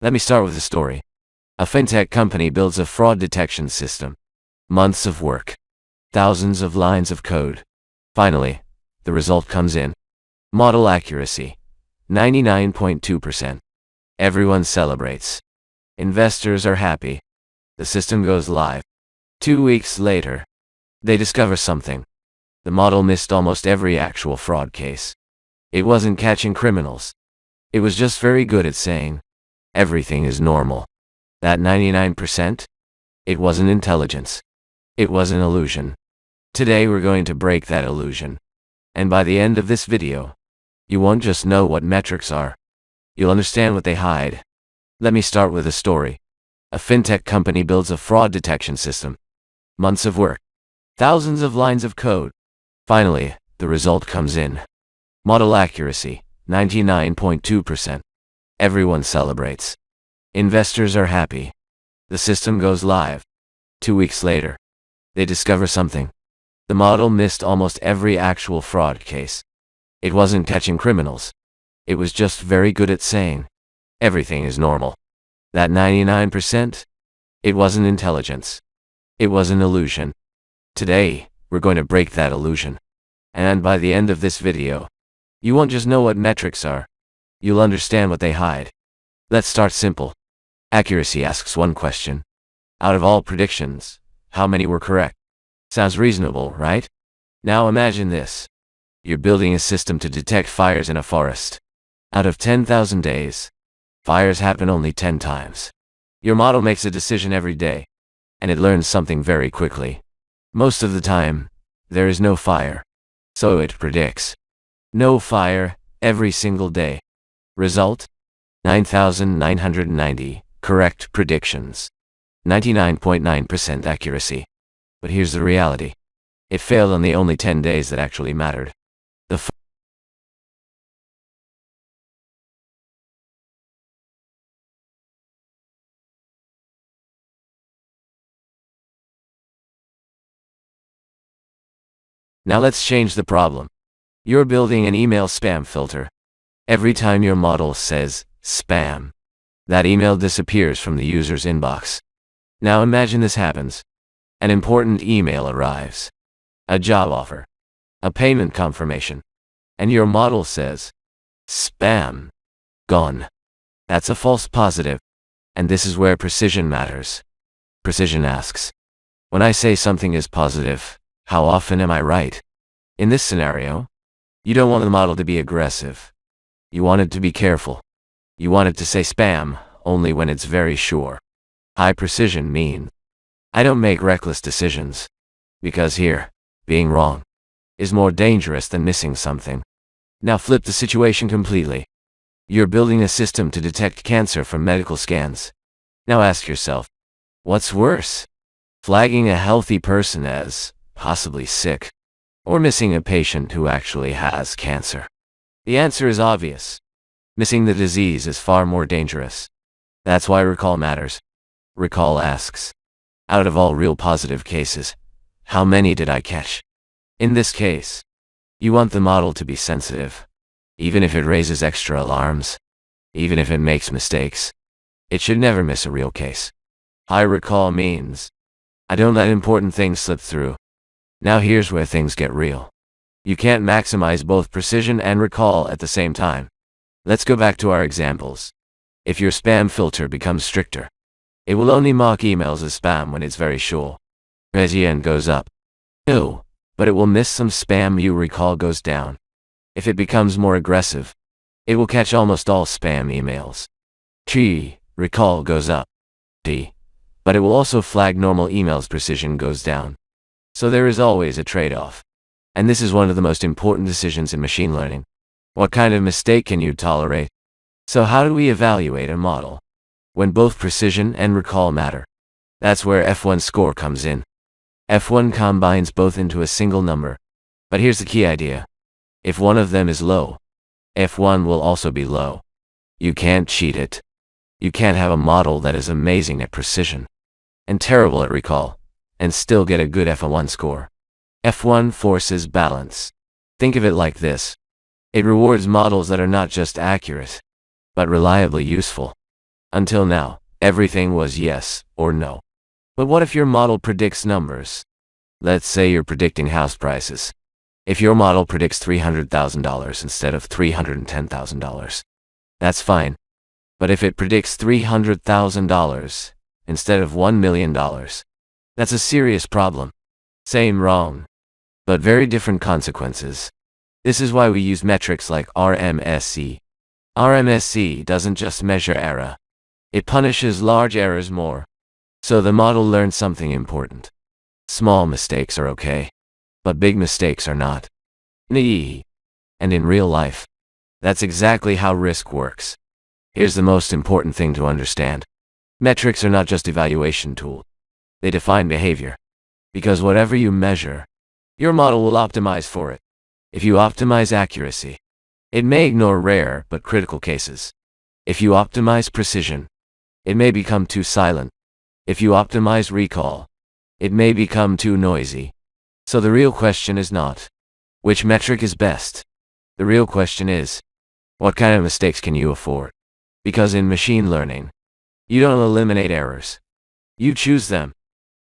Let me start with a story. A fintech company builds a fraud detection system. Months of work. Thousands of lines of code. Finally, the result comes in. Model accuracy. 99.2%. Everyone celebrates. Investors are happy. The system goes live. 2 weeks later, they discover something. The model missed almost every actual fraud case. It wasn't catching criminals. It was just very good at saying, everything is normal. That 99%? It wasn't intelligence. It was an illusion. Today we're going to break that illusion. And by the end of this video, you won't just know what metrics are. You'll understand what they hide. Let me start with a story. A fintech company builds a fraud detection system. Months of work. Thousands of lines of code. Finally, the result comes in. Model accuracy, 99.2%. Everyone celebrates. Investors are happy. The system goes live. 2 weeks later, they discover something. The model missed almost every actual fraud case. It wasn't catching criminals. It was just very good at saying, everything is normal. That 99%? It wasn't intelligence. It was an illusion. Today, we're going to break that illusion. And by the end of this video, you won't just know what metrics are. You'll understand what they hide. Let's start simple. Accuracy asks one question. Out of all predictions, how many were correct? Sounds reasonable, right? Now imagine this. You're building a system to detect fires in a forest. Out of 10,000 days, fires happen only 10 times. Your model makes a decision every day, and it learns something very quickly. Most of the time, there is no fire. So it predicts. No fire, every single day. Result? 9,990 correct predictions. 99.9% accuracy. But here's the reality. It failed on the only 10 days that actually mattered. Now let's change the problem. You're building an email spam filter. Every time your model says spam, that email disappears from the user's inbox. Now imagine this happens. An important email arrives. A job offer. A payment confirmation. And your model says, spam. Gone. That's a false positive. And this is where precision matters. Precision asks, when I say something is positive, how often am I right? In this scenario, you don't want the model to be aggressive. You want it to be careful. You want it to say spam only when it's very sure. High precision means I don't make reckless decisions. Because here, being wrong is more dangerous than missing something. Now flip the situation completely. You're building a system to detect cancer from medical scans. Now ask yourself, what's worse? Flagging a healthy person as possibly sick, or missing a patient who actually has cancer? The answer is obvious. Missing the disease is far more dangerous. That's why recall matters. Recall asks, out of all real positive cases, how many did I catch? In this case, you want the model to be sensitive. Even if it raises extra alarms, even if it makes mistakes, it should never miss a real case. High recall means I don't let important things slip through. Now here's where things get real. You can't maximize both precision and recall at the same time. Let's go back to our examples. If your spam filter becomes stricter, it will only mark emails as spam when it's very sure. Precision goes up. No, but it will miss some spam. Your recall goes down. If it becomes more aggressive, it will catch almost all spam emails. Recall goes up. But it will also flag normal emails. Precision goes down. So there is always a trade-off. And this is one of the most important decisions in machine learning. What kind of mistake can you tolerate? So how do we evaluate a model when both precision and recall matter? That's where F1 score comes in. F1 combines both into a single number. But here's the key idea. If one of them is low, F1 will also be low. You can't cheat it. You can't have a model that is amazing at precision and terrible at recall and still get a good F1 score. F1 forces balance. Think of it like this. It rewards models that are not just accurate, but reliably useful. Until now, everything was yes or no. But what if your model predicts numbers? Let's say you're predicting house prices. If your model predicts $300,000 instead of $310,000, that's fine. But if it predicts $300,000 instead of $1 million, that's a serious problem. Same wrong, but very different consequences. This is why we use metrics like RMSE. RMSE doesn't just measure error. It punishes large errors more. So the model learns something important. Small mistakes are okay, but big mistakes are not. And in real life, that's exactly how risk works. Here's the most important thing to understand. Metrics are not just evaluation tools. They define behavior. Because whatever you measure, your model will optimize for it. If you optimize accuracy, it may ignore rare but critical cases. If you optimize precision, it may become too silent. If you optimize recall, it may become too noisy. So the real question is not, which metric is best? The real question is, what kind of mistakes can you afford? Because in machine learning, you don't eliminate errors. You choose them.